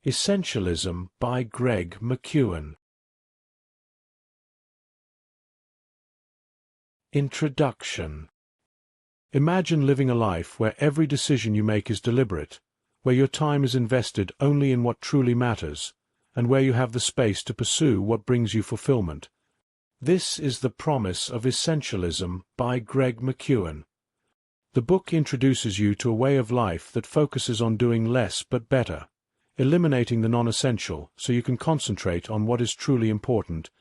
Essentialism by Greg McKeown. Introduction. Imagine living a life where every decision you make is deliberate, where your time is invested only in what truly matters, and where you have the space to pursue what brings you fulfillment. This is the promise of Essentialism by Greg McKeown. The book introduces you to a way of life that focuses on doing less but better, eliminating the non-essential so you can concentrate on what is truly important.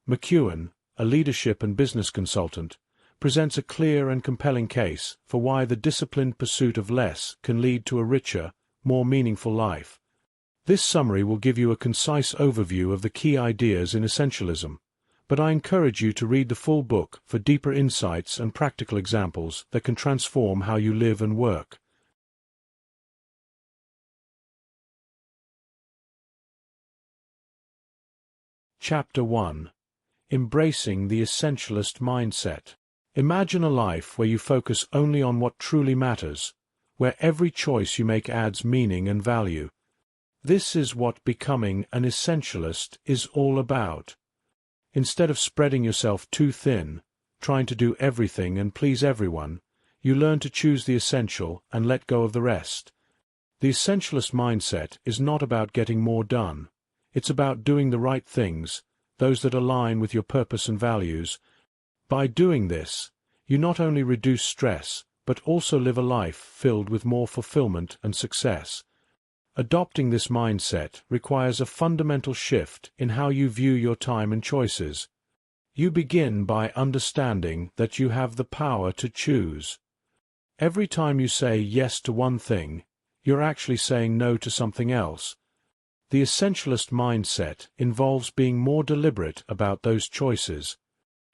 McKeown, a leadership and business consultant, presents a clear and compelling case for why the disciplined pursuit of less can lead to a richer, more meaningful life. This summary will give you a concise overview of the key ideas in Essentialism, but I encourage you to read the full book for deeper insights and practical examples that can transform how you live and work. Chapter 1. Embracing the Essentialist Mindset. Imagine a life where you focus only on what truly matters, where every choice you make adds meaning and value. This is what becoming an essentialist is all about. Instead of spreading yourself too thin, trying to do everything and please everyone, you learn to choose the essential and let go of the rest. The essentialist mindset is not about getting more done. It's about doing the right things, those that align with your purpose and values. By doing this, you not only reduce stress, but also live a life filled with more fulfillment and success. Adopting this mindset requires a fundamental shift in how you view your time and choices. You begin by understanding that you have the power to choose. Every time you say yes to one thing, you're actually saying no to something else. The essentialist mindset involves being more deliberate about those choices.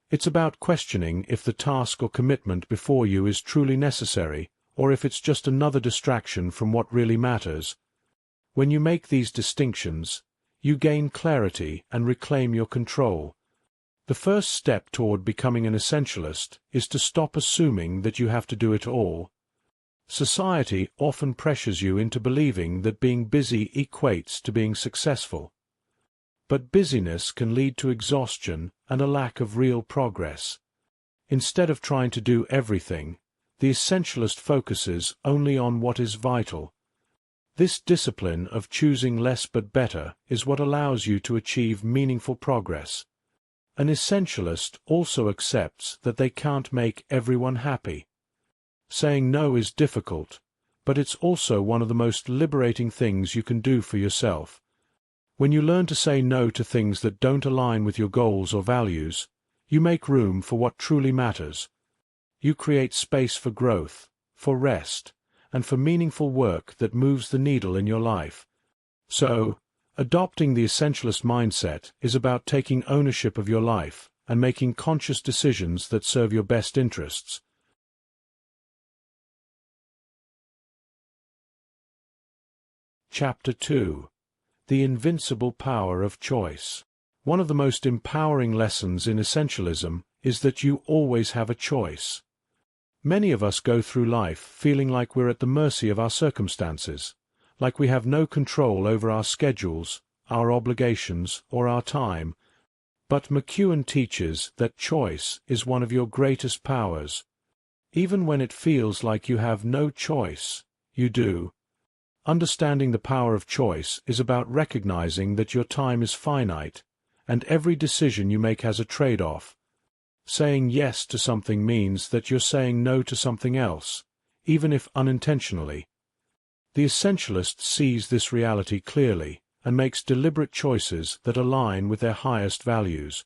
It's about questioning if the task or commitment before you is truly necessary, or if it's just another distraction from what really matters. When you make these distinctions, you gain clarity and reclaim your control. The first step toward becoming an essentialist is to stop assuming that you have to do it all. Society often pressures you into believing that being busy equates to being successful. But busyness can lead to exhaustion and a lack of real progress. Instead of trying to do everything, the essentialist focuses only on what is vital. This discipline of choosing less but better is what allows you to achieve meaningful progress. An essentialist also accepts that they can't make everyone happy. Saying no is difficult, but it's also one of the most liberating things you can do for yourself. When you learn to say no to things that don't align with your goals or values, you make room for what truly matters. You create space for growth, for rest, and for meaningful work that moves the needle in your life. So, adopting the essentialist mindset is about taking ownership of your life and making conscious decisions that serve your best interests. Chapter 2. The Invincible Power of Choice. One of the most empowering lessons in essentialism is that you always have a choice. Many of us go through life feeling like we're at the mercy of our circumstances, like we have no control over our schedules, our obligations, or our time. But McKeown teaches that choice is one of your greatest powers. Even when it feels like you have no choice, you do. Understanding the power of choice is about recognizing that your time is finite, and every decision you make has a trade-off. Saying yes to something means that you're saying no to something else, even if unintentionally. The essentialist sees this reality clearly and makes deliberate choices that align with their highest values.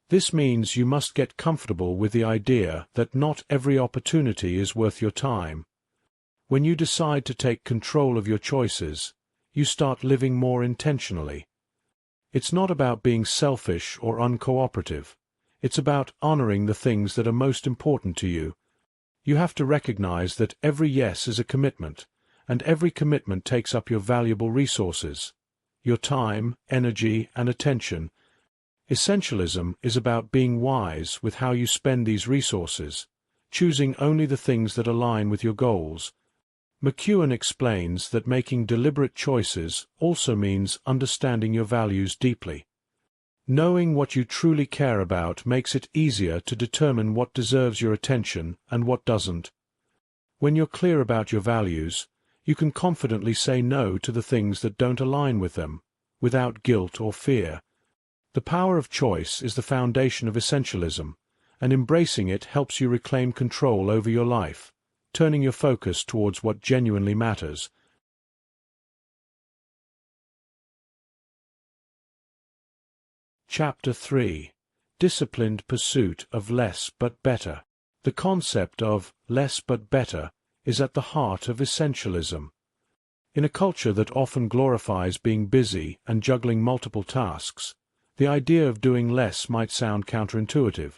This means you must get comfortable with the idea that not every opportunity is worth your time. When you decide to take control of your choices, you start living more intentionally. It's not about being selfish or uncooperative. It's about honoring the things that are most important to you. You have to recognize that every yes is a commitment, and every commitment takes up your valuable resources, your time, energy, and attention. Essentialism is about being wise with how you spend these resources, choosing only the things that align with your goals. McKeown explains that making deliberate choices also means understanding your values deeply. Knowing what you truly care about makes it easier to determine what deserves your attention and what doesn't. When you're clear about your values, you can confidently say no to the things that don't align with them, without guilt or fear. The power of choice is the foundation of essentialism, and embracing it helps you reclaim control over your life, turning your focus towards what genuinely matters. Chapter 3. Disciplined Pursuit of Less but Better. The concept of less but better is at the heart of essentialism. In a culture that often glorifies being busy and juggling multiple tasks, the idea of doing less might sound counterintuitive.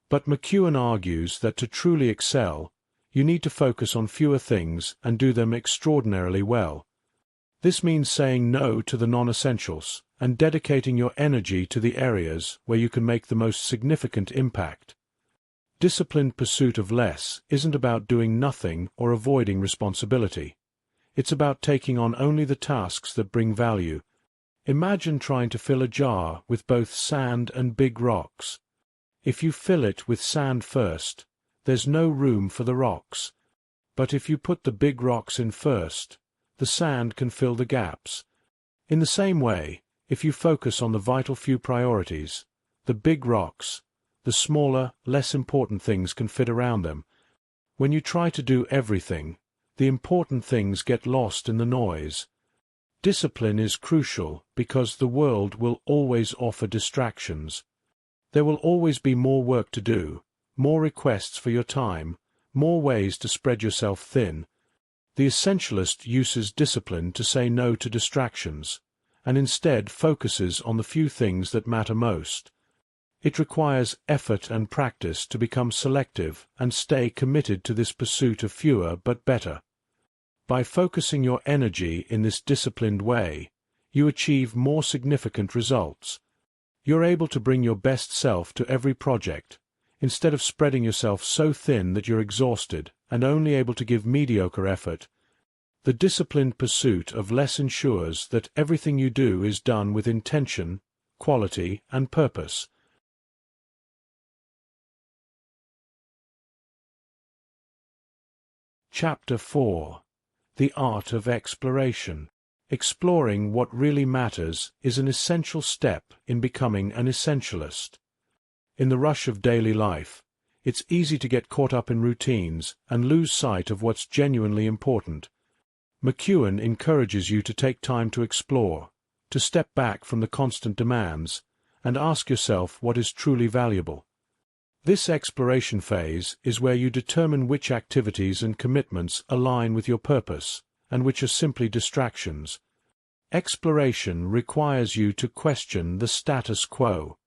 But McKeown argues that to truly excel, you need to focus on fewer things and do them extraordinarily well. This means saying no to the non-essentials and dedicating your energy to the areas where you can make the most significant impact. Disciplined pursuit of less isn't about doing nothing or avoiding responsibility. It's about taking on only the tasks that bring value. Imagine trying to fill a jar with both sand and big rocks. If you fill it with sand first, there's no room for the rocks. But if you put the big rocks in first, the sand can fill the gaps. In the same way, if you focus on the vital few priorities, the big rocks, the smaller, less important things can fit around them. When you try to do everything, the important things get lost in the noise. Discipline is crucial because the world will always offer distractions. There will always be more work to do, more requests for your time, more ways to spread yourself thin. The essentialist uses discipline to say no to distractions, and instead focuses on the few things that matter most. It requires effort and practice to become selective and stay committed to this pursuit of fewer but better. By focusing your energy in this disciplined way, you achieve more significant results. You're able to bring your best self to every project, instead of spreading yourself so thin that you're exhausted and only able to give mediocre effort. The disciplined pursuit of less ensures that everything you do is done with intention, quality, and purpose. Chapter 4. The Art of Exploration. Exploring what really matters is an essential step in becoming an essentialist. In the rush of daily life, it's easy to get caught up in routines and lose sight of what's genuinely important. McKeown encourages you to take time to explore, to step back from the constant demands, and ask yourself what is truly valuable. This exploration phase is where you determine which activities and commitments align with your purpose, and which are simply distractions. Exploration requires you to question the status quo.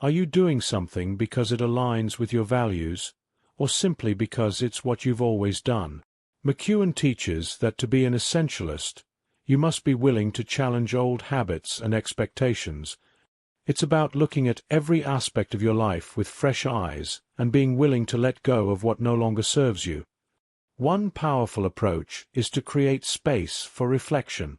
Are you doing something because it aligns with your values, or simply because it's what you've always done? McKeown teaches that to be an essentialist, you must be willing to challenge old habits and expectations. It's about looking at every aspect of your life with fresh eyes and being willing to let go of what no longer serves you. One powerful approach is to create space for reflection.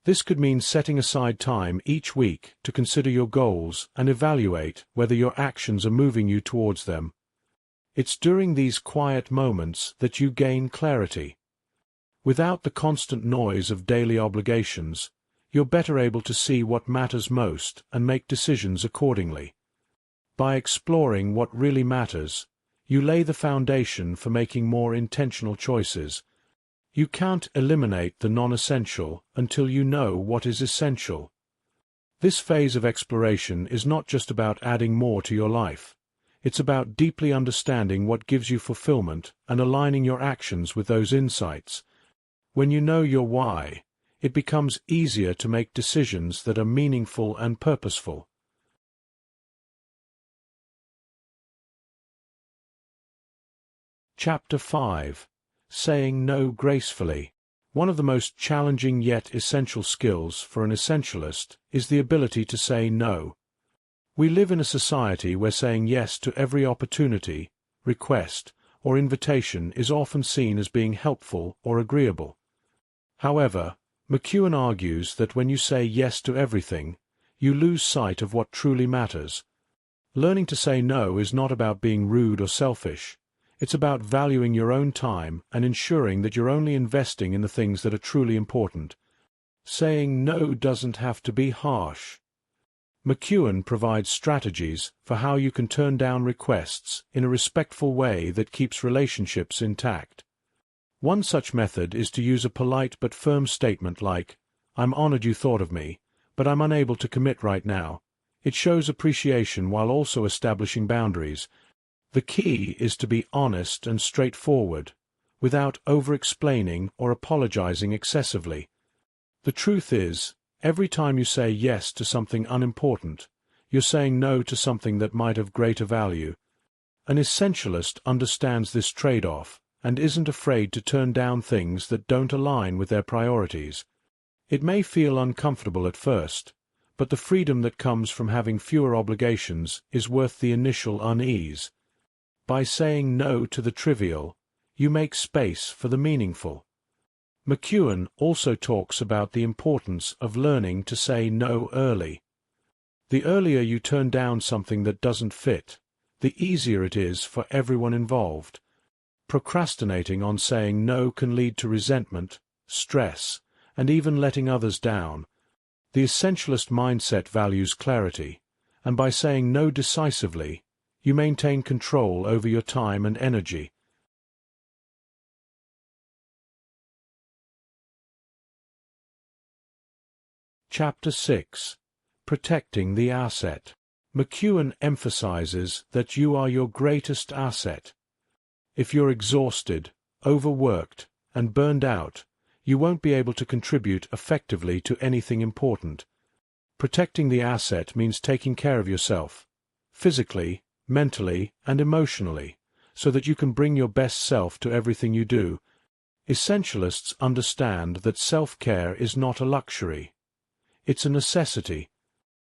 This could mean setting aside time each week to consider your goals and evaluate whether your actions are moving you towards them. It's during these quiet moments that you gain clarity. Without the constant noise of daily obligations, you're better able to see what matters most and make decisions accordingly. By exploring what really matters, you lay the foundation for making more intentional choices. You can't eliminate the non-essential until you know what is essential. This phase of exploration is not just about adding more to your life. It's about deeply understanding what gives you fulfillment and aligning your actions with those insights. When you know your why, it becomes easier to make decisions that are meaningful and purposeful. Chapter 5. Saying No Gracefully. One of the most challenging yet essential skills for an essentialist is the ability to say no. We live in a society where saying yes to every opportunity, request, or invitation is often seen as being helpful or agreeable. However, McKeown argues that when you say yes to everything, you lose sight of what truly matters. Learning to say no is not about being rude or selfish. It's about valuing your own time and ensuring that you're only investing in the things that are truly important. Saying no doesn't have to be harsh. McKeown provides strategies for how you can turn down requests in a respectful way that keeps relationships intact. One such method is to use a polite but firm statement like, "I'm honored you thought of me, but I'm unable to commit right now." It shows appreciation while also establishing boundaries. The key is to be honest and straightforward, without over-explaining or apologizing excessively. The truth is, every time you say yes to something unimportant, you're saying no to something that might have greater value. An essentialist understands this trade-off and isn't afraid to turn down things that don't align with their priorities. It may feel uncomfortable at first, but the freedom that comes from having fewer obligations is worth the initial unease. By saying no to the trivial, you make space for the meaningful. McKeown also talks about the importance of learning to say no early. The earlier you turn down something that doesn't fit, the easier it is for everyone involved. Procrastinating on saying no can lead to resentment, stress, and even letting others down. The essentialist mindset values clarity, and by saying no decisively, you maintain control over your time and energy. Chapter 6. Protecting the Asset. McKeown emphasizes that you are your greatest asset. If you're exhausted, overworked, and burned out, you won't be able to contribute effectively to anything important. Protecting the asset means taking care of yourself, physically, mentally, and emotionally, so that you can bring your best self to everything you do. Essentialists understand that self-care is not a luxury. It's a necessity.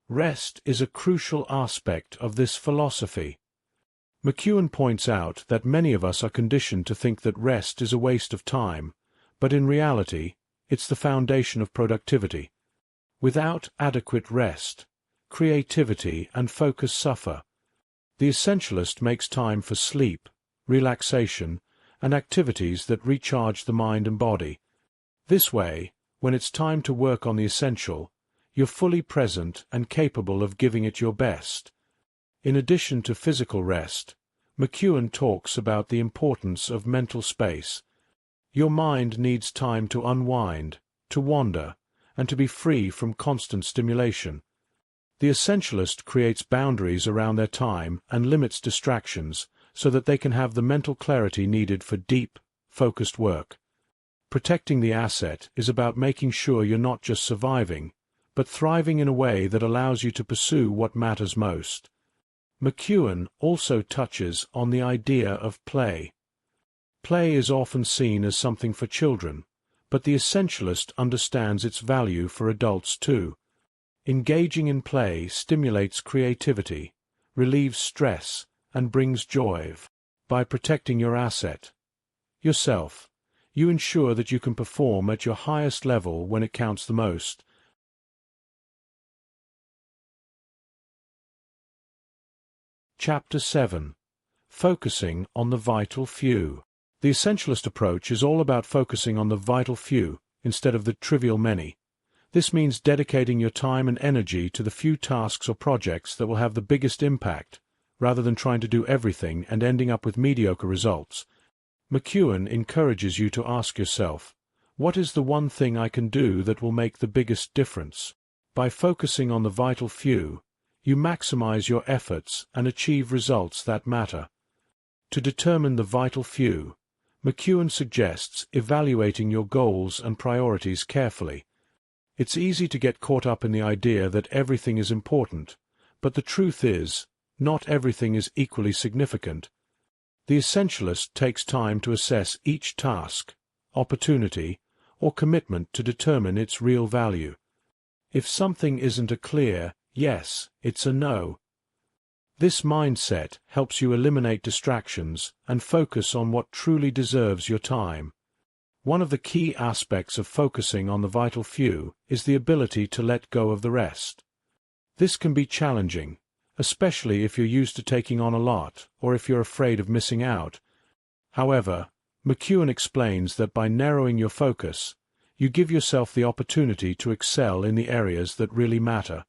Rest is a crucial aspect of this philosophy. McKeown points out that many of us are conditioned to think that rest is a waste of time, but in reality, it's the foundation of productivity. Without adequate rest, creativity and focus suffer. The essentialist makes time for sleep, relaxation, and activities that recharge the mind and body. This way, when it's time to work on the essential, you're fully present and capable of giving it your best. In addition to physical rest, McKeown talks about the importance of mental space. Your mind needs time to unwind, to wander, and to be free from constant stimulation. The essentialist creates boundaries around their time and limits distractions so that they can have the mental clarity needed for deep, focused work. Protecting the asset is about making sure you're not just surviving, but thriving in a way that allows you to pursue what matters most. McKeown also touches on the idea of play. Play is often seen as something for children, but the essentialist understands its value for adults too. Engaging in play stimulates creativity, relieves stress, and brings joy. By protecting your asset, yourself, you ensure that you can perform at your highest level when it counts the most. Chapter 7. Focusing on the vital few. The essentialist approach is all about focusing on the vital few instead of the trivial many. This means dedicating your time and energy to the few tasks or projects that will have the biggest impact, rather than trying to do everything and ending up with mediocre results. McKeown encourages you to ask yourself, what is the one thing I can do that will make the biggest difference? By focusing on the vital few, you maximize your efforts and achieve results that matter. To determine the vital few, McKeown suggests evaluating your goals and priorities carefully. It's easy to get caught up in the idea that everything is important, but the truth is, not everything is equally significant. The essentialist takes time to assess each task, opportunity, or commitment to determine its real value. If something isn't a clear yes, it's a no. This mindset helps you eliminate distractions and focus on what truly deserves your time. One of the key aspects of focusing on the vital few is the ability to let go of the rest. This can be challenging, especially if you're used to taking on a lot or if you're afraid of missing out. However, McKeown explains that by narrowing your focus, you give yourself the opportunity to excel in the areas that really matter.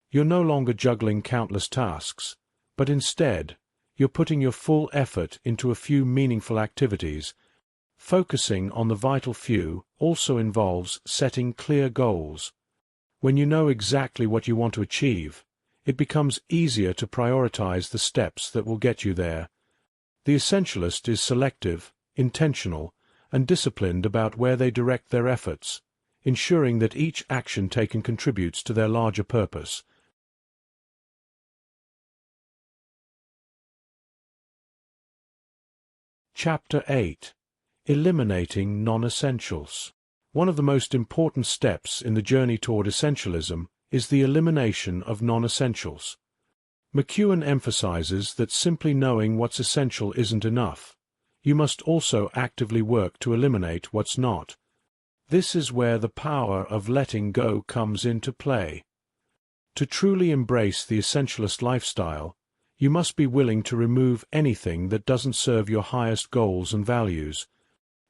You're no longer juggling countless tasks, but instead, you're putting your full effort into a few meaningful activities. Focusing on the vital few also involves setting clear goals. When you know exactly what you want to achieve, it becomes easier to prioritize the steps that will get you there. The essentialist is selective, intentional, and disciplined about where they direct their efforts, ensuring that each action taken contributes to their larger purpose. Chapter 8. Eliminating non-essentials. One of the most important steps in the journey toward essentialism is the elimination of non-essentials. McKeown emphasizes that simply knowing what's essential isn't enough. You must also actively work to eliminate what's not. This is where the power of letting go comes into play. To truly embrace the essentialist lifestyle, you must be willing to remove anything that doesn't serve your highest goals and values.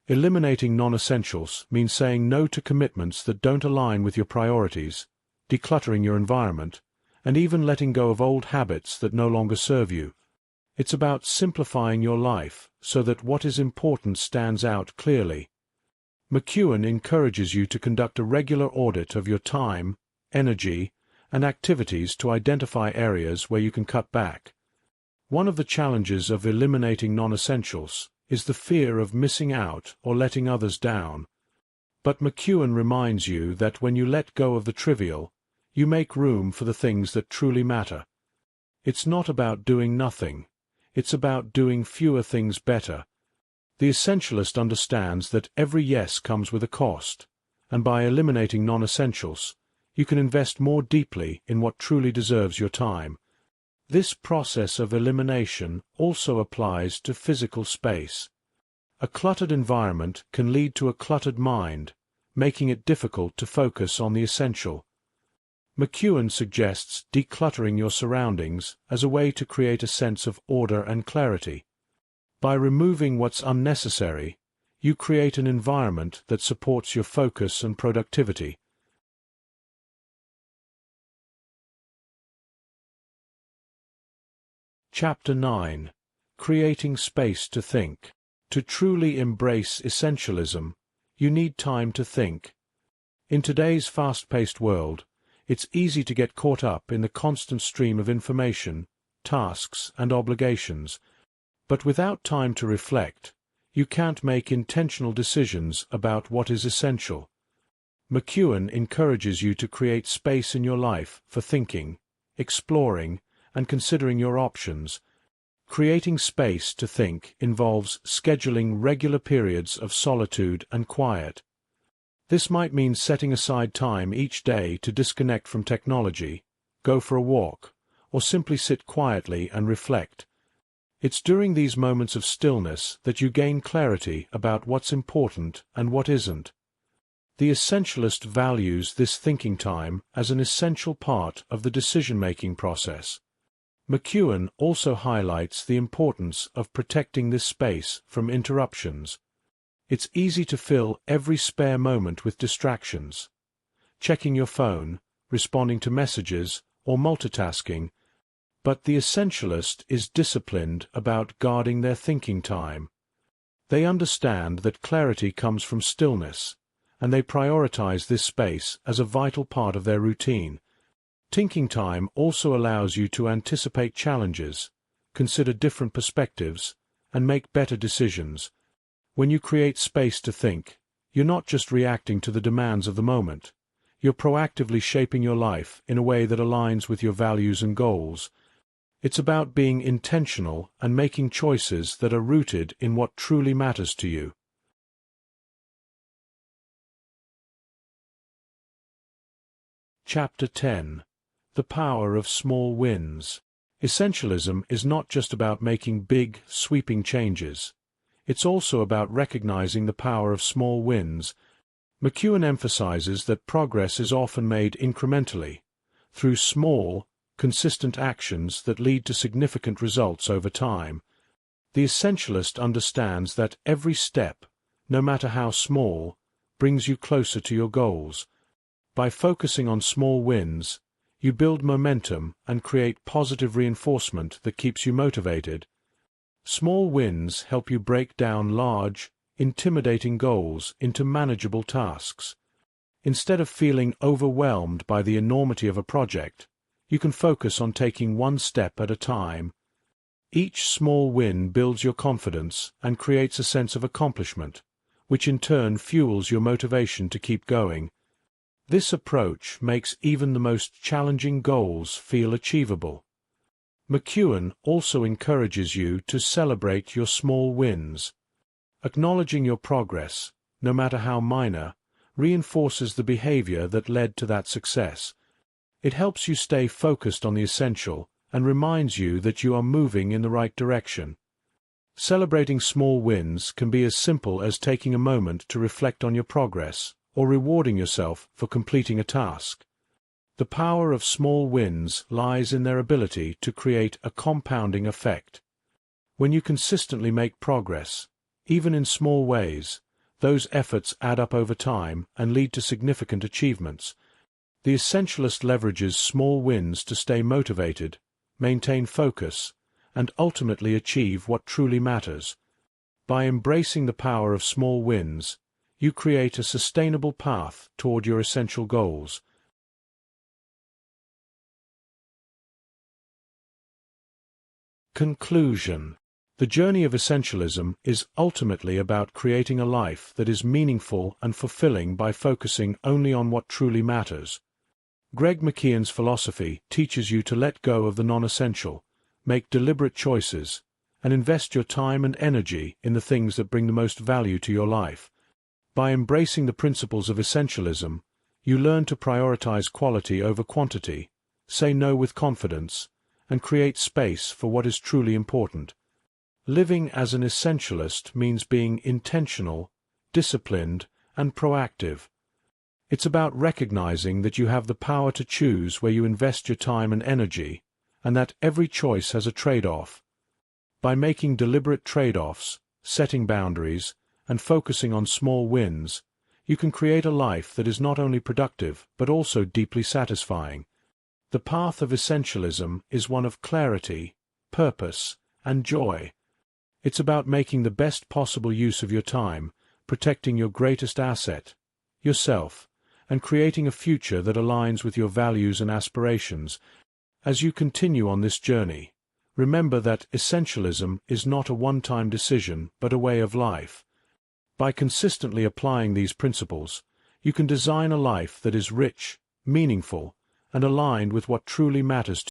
Eliminating non-essentials means saying no to commitments that don't align with your priorities, decluttering your environment, and even letting go of old habits that no longer serve you. It's about simplifying your life so that what is important stands out clearly. McKeown encourages you to conduct a regular audit of your time, energy, and activities to identify areas where you can cut back. One of the challenges of eliminating non-essentials is the fear of missing out or letting others down. But McKeown reminds you that when you let go of the trivial, you make room for the things that truly matter. It's not about doing nothing. It's about doing fewer things better. The essentialist understands that every yes comes with a cost, and by eliminating non-essentials, you can invest more deeply in what truly deserves your time. This process of elimination also applies to physical space. A cluttered environment can lead to a cluttered mind, making it difficult to focus on the essential. McKeown suggests decluttering your surroundings as a way to create a sense of order and clarity. By removing what's unnecessary, you create an environment that supports your focus and productivity. Chapter 9. Creating space to think. To truly embrace essentialism, you need time to think. In today's fast-paced world, it's easy to get caught up in the constant stream of information, tasks, and obligations. But without time to reflect, you can't make intentional decisions about what is essential. McKeown encourages you to create space in your life for thinking, exploring, and considering your options. Creating space to think involves scheduling regular periods of solitude and quiet. This might mean setting aside time each day to disconnect from technology, go for a walk, or simply sit quietly and reflect. It's during these moments of stillness that you gain clarity about what's important and what isn't. The essentialist values this thinking time as an essential part of the decision-making process. McKeown also highlights the importance of protecting this space from interruptions. It's easy to fill every spare moment with distractions, checking your phone, responding to messages, or multitasking, but the essentialist is disciplined about guarding their thinking time. They understand that clarity comes from stillness, and they prioritize this space as a vital part of their routine. Thinking time also allows you to anticipate challenges, consider different perspectives, and make better decisions. When you create space to think, you're not just reacting to the demands of the moment. You're proactively shaping your life in a way that aligns with your values and goals. It's about being intentional and making choices that are rooted in what truly matters to you. Chapter 10. The Power of Small Wins. Essentialism is not just about making big, sweeping changes. It's also about recognizing the power of small wins. McKeown emphasizes that progress is often made incrementally, through small, consistent actions that lead to significant results over time. The essentialist understands that every step, no matter how small, brings you closer to your goals. By focusing on small wins, you build momentum and create positive reinforcement that keeps you motivated. Small wins help you break down large, intimidating goals into manageable tasks. Instead of feeling overwhelmed by the enormity of a project, you can focus on taking one step at a time. Each small win builds your confidence and creates a sense of accomplishment, which in turn fuels your motivation to keep going. This approach makes even the most challenging goals feel achievable. McKeown also encourages you to celebrate your small wins. Acknowledging your progress, no matter how minor, reinforces the behavior that led to that success. It helps you stay focused on the essential and reminds you that you are moving in the right direction. Celebrating small wins can be as simple as taking a moment to reflect on your progress, or rewarding yourself for completing a task. The power of small wins lies in their ability to create a compounding effect. When you consistently make progress, even in small ways, those efforts add up over time and lead to significant achievements. The essentialist leverages small wins to stay motivated, maintain focus, and ultimately achieve what truly matters. By embracing the power of small wins, you create a sustainable path toward your essential goals. Conclusion. The journey of essentialism is ultimately about creating a life that is meaningful and fulfilling by focusing only on what truly matters. Greg McKeown's philosophy teaches you to let go of the non-essential, make deliberate choices, and invest your time and energy in the things that bring the most value to your life. By embracing the principles of essentialism, you learn to prioritize quality over quantity, say no with confidence, and create space for what is truly important. Living as an essentialist means being intentional, disciplined, and proactive. It's about recognizing that you have the power to choose where you invest your time and energy, and that every choice has a trade-off. By making deliberate trade-offs, setting boundaries, and focusing on small wins, you can create a life that is not only productive but also deeply satisfying. The path of essentialism is one of clarity, purpose, and joy. It's about making the best possible use of your time, protecting your greatest asset, yourself, and creating a future that aligns with your values and aspirations. As you continue on this journey, remember that essentialism is not a one-time decision but a way of life. By consistently applying these principles, you can design a life that is rich, meaningful, and aligned with what truly matters to you.